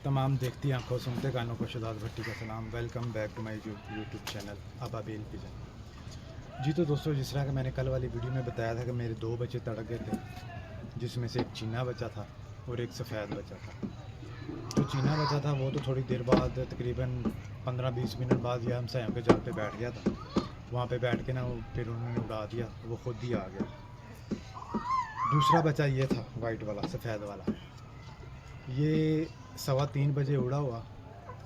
तमाम देखती आंखों सुनते कानों को शुदात भट्टी का सलाम। Welcome back to my YouTube channel Ababeel pigeon. जी तो दोस्तों, जिस तरह का मैंने कल वाली वीडियो में बताया था कि मेरे 2 बच्चे तड़क गए थे, जिसमें से एक चीना बच्चा था और एक सफ़ेद बच्चा था। जो चीना बच्चा था वो तो थोड़ी देर बाद, तकरीबन 15-20 मिनट बाद, यह हमसायों के जाल पे बैठ गया था। वहाँ पे बैठ के ना वो फिर उन्होंने उड़ा दिया, वो खुद ही आ गया। दूसरा बच्चा ये था, वाइट वाला, सफ़ेद वाला। ये 3:15 बजे उड़ा हुआ,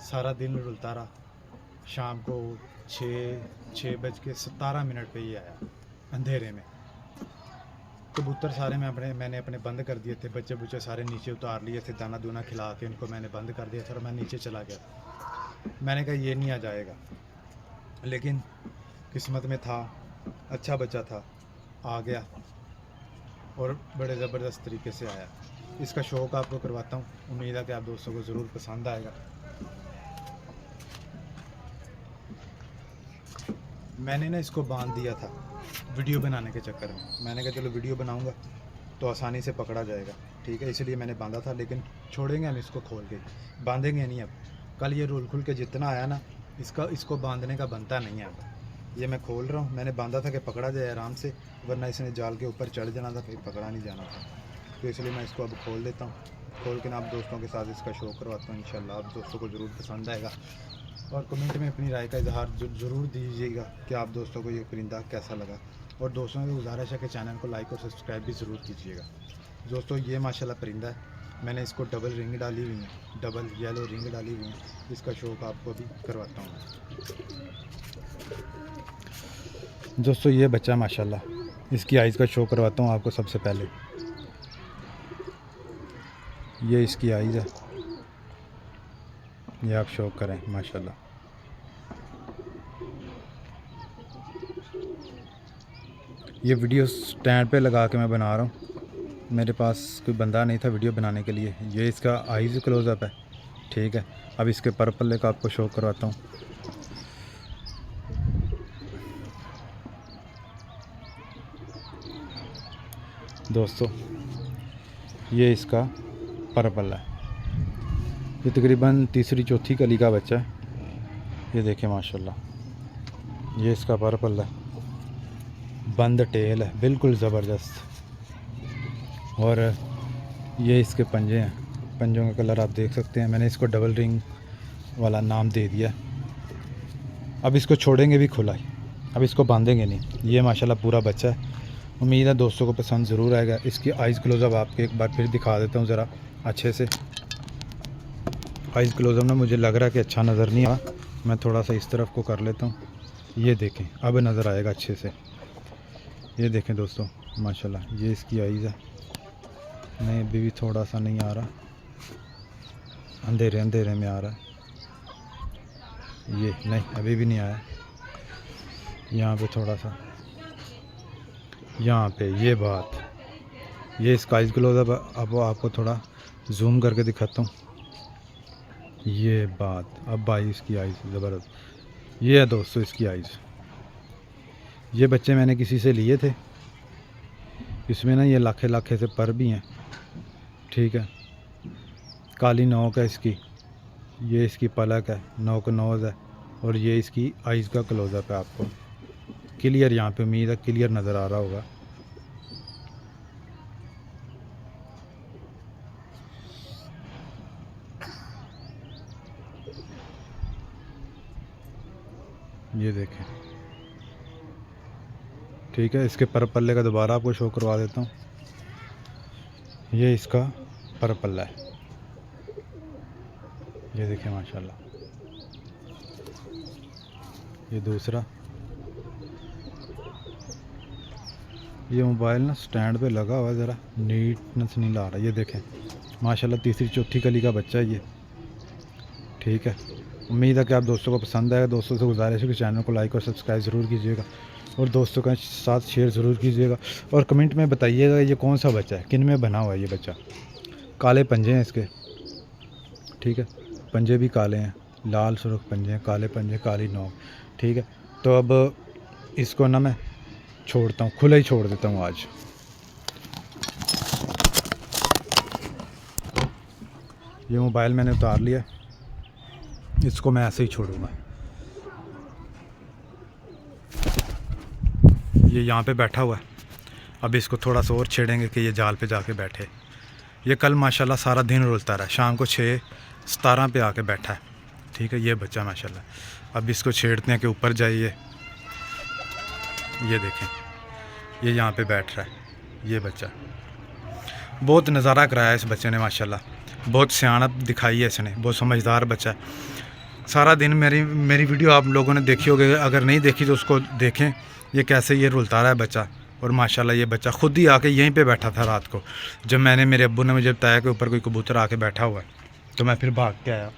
सारा दिन रुलता रहा। शाम को 6:17 पे ही आया, अंधेरे में। कबूतर सारे मैंने अपने बंद कर दिए थे। बच्चे बुच्चे सारे नीचे उतार लिए थे, दाना दूना खिला के इनको मैंने बंद कर दिया था और मैं नीचे चला गया। मैंने कहा ये नहीं आ जाएगा, लेकिन किस्मत में था, अच्छा बच्चा था, आ गया और बड़े ज़बरदस्त तरीके से आया। इसका शौक़ आपको करवाता हूँ, उम्मीद है कि आप दोस्तों को ज़रूर पसंद आएगा। मैंने ना इसको बांध दिया था वीडियो बनाने के चक्कर में। मैंने कहा चलो वीडियो बनाऊंगा तो आसानी से पकड़ा जाएगा, ठीक है, इसलिए मैंने बांधा था। लेकिन छोड़ेंगे हम इसको खोल के, बांधेंगे नहीं अब। कल ये रुल खुल के जितना आया ना, इसको बांधने का बनता नहीं है अब। ये मैं खोल रहा हूँ, मैंने बांधा था कि पकड़ा जाए आराम से, वरना इसने जाल के ऊपर चढ़ जाना था, फिर पकड़ा नहीं जाना था। तो इसलिए मैं इसको अब खोल देता हूँ। खोल के ना आप दोस्तों के साथ इसका शो करवाता हूँ। इंशाल्लाह आप दोस्तों को ज़रूर पसंद आएगा। और कमेंट में अपनी राय का इजहार ज़रूर दीजिएगा कि आप दोस्तों को ये परिंदा कैसा लगा। और दोस्तों की गुजारिश है कि चैनल को लाइक और सब्सक्राइब भी ज़रूर कीजिएगा। दोस्तों ये माशाल्लाह परिंदा है। मैंने इसको डबल रिंग डाली हुई है, डबल येलो रिंग डाली हुई है। इसका शौक आपको भी करवाता हूँ। दोस्तों ये बच्चा माशाल्लाह, इसकी आइज़ का शो करवाता हूँ आपको। सबसे पहले ये इसकी आइज़ है, ये आप शौक करें माशाल्लाह। ये वीडियो स्टैंड पे लगा के मैं बना रहा हूँ, मेरे पास कोई बंदा नहीं था वीडियो बनाने के लिए। ये इसका आइज़ क्लोज़अप है, ठीक है। अब इसके पर पल्ले का आपको शो करवाता हूँ। दोस्तों ये इसका पर पल्ला है, ये तकरीबन तीसरी चौथी कली का बच्चा है। ये देखें माशाल्लाह, ये इसका पर पल्ला है, बंद टेल है, बिल्कुल ज़बरदस्त। और ये इसके पंजे हैं, पंजों का कलर आप देख सकते हैं। मैंने इसको डबल रिंग वाला नाम दे दिया। अब इसको छोड़ेंगे भी खुला ही, अब इसको बांधेंगे नहीं। ये माशाल्लाह पूरा बच्चा है। उम्मीद है दोस्तों को पसंद ज़रूर आएगा। इसकी आइज़ क्लोज़अप आपके एक बार फिर दिखा देता हूँ ज़रा अच्छे से। आइज़ क्लोज़अप ना मुझे लग रहा है कि अच्छा नज़र नहीं आ, मैं थोड़ा सा इस तरफ को कर लेता हूँ। ये देखें, अब नज़र आएगा अच्छे से। ये देखें दोस्तों माशाल्लाह, ये इसकी आइज़ है। नहीं अभी भी थोड़ा सा नहीं आ रहा, अंधेरे अंधेरे में आ रहा है। ये नहीं अभी भी नहीं आया। यहाँ पे थोड़ा सा, यहाँ पे ये बात, ये इसका आइज़ क्लोज़अप। अब आपको थोड़ा जूम करके दिखाता हूँ। ये बात, अब आई इसकी आइज़ ज़बरदस्त। ये है दोस्तों इसकी आइज़। ये बच्चे मैंने किसी से लिए थे। इसमें ना ये लाखे लाखे से पर भी हैं, ठीक है। काली नोक है इसकी, ये इसकी पलक है, नोक नोज़ है, और ये इसकी आइज़ का क्लोज़अप है। आपको क्लियर यहाँ पे उम्मीद है क्लियर नज़र आ रहा होगा। ये देखें, ठीक है। इसके पर पल्ले का दोबारा आपको शो करवा देता हूँ। ये इसका पर पल्ला है, ये देखें माशाल्लाह। ये दूसरा, ये मोबाइल ना स्टैंड पे लगा हुआ है, ज़रा नीटनेस नहीं ला रहा। ये देखें माशाल्लाह, तीसरी चौथी कली का बच्चा है ये, ठीक है। उम्मीद है कि आप दोस्तों को पसंद आएगा। दोस्तों से गुजारिश है कि चैनल को लाइक और सब्सक्राइब ज़रूर कीजिएगा और दोस्तों के साथ शेयर ज़रूर कीजिएगा। और कमेंट में बताइएगा ये कौन सा बच्चा है, किन में बना हुआ है ये बच्चा। काले पंजे हैं इसके, ठीक है, पंजे भी काले हैं, लाल सुर्ख पंजे हैं, काले पंजे, काली नोक, ठीक है। तो अब इसको ना मैं छोड़ता हूँ, खुला ही छोड़ देता हूँ आज। ये मोबाइल मैंने उतार लिया, इसको मैं ऐसे ही छोड़ूंगा। ये यहाँ पे बैठा हुआ है, अब इसको थोड़ा सा और छेड़ेंगे कि ये जाल पे जाके बैठे। ये कल माशाल्लाह सारा दिन रुलता रहा, शाम को 6:17 पे आके बैठा है। ठीक है, ये बच्चा माशाल्लाह। अब इसको छेड़ते हैं कि ऊपर जाइए। ये देखें, ये यहाँ पे बैठ रहा है ये बच्चा। बहुत नज़ारा कराया इस बच्चे ने माशाल्लाह, बहुत सियाणत दिखाई है इसने, बहुत समझदार बच्चा है। सारा दिन मेरी वीडियो आप लोगों ने देखी होगी, अगर नहीं देखी तो उसको देखें। ये कैसे ये रुलता रहा है बच्चा, और माशाल्लाह ये बच्चा खुद ही आके यहीं पे बैठा था रात को। जब मेरे अब्बू ने मुझे बताया कि ऊपर कोई कबूतर आके बैठा हुआ है, तो मैं फिर भाग के आया,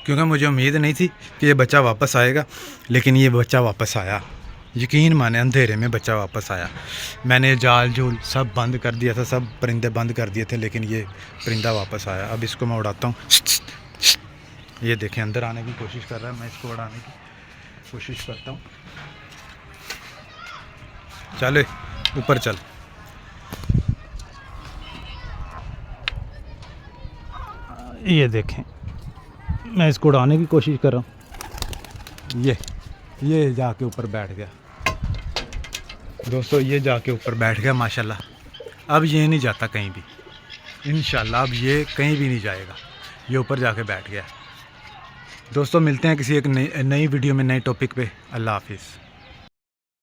क्योंकि मुझे उम्मीद नहीं थी कि ये बच्चा वापस आएगा। लेकिन ये बच्चा वापस आया, यकीन माने अंधेरे में बच्चा वापस आया। मैंने जाल जूल सब बंद कर दिया था, सब परिंदे बंद कर दिए थे, लेकिन ये परिंदा वापस आया। अब इसको मैं उड़ाता हूँ। ये देखें, अंदर आने की कोशिश कर रहा है, मैं इसको उड़ाने की कोशिश करता हूँ। चले ऊपर चल। ये देखें, मैं इसको उड़ाने की कोशिश कर रहा हूँ। ये जाके ऊपर बैठ गया दोस्तों, ये जाके ऊपर बैठ गया माशाल्लाह। अब ये नहीं जाता कहीं भी, इंशाल्लाह अब ये कहीं भी नहीं जाएगा, ये ऊपर जाके बैठ गया। दोस्तों मिलते हैं किसी एक नई वीडियो में, नए टॉपिक पे। अल्लाह हाफिज़।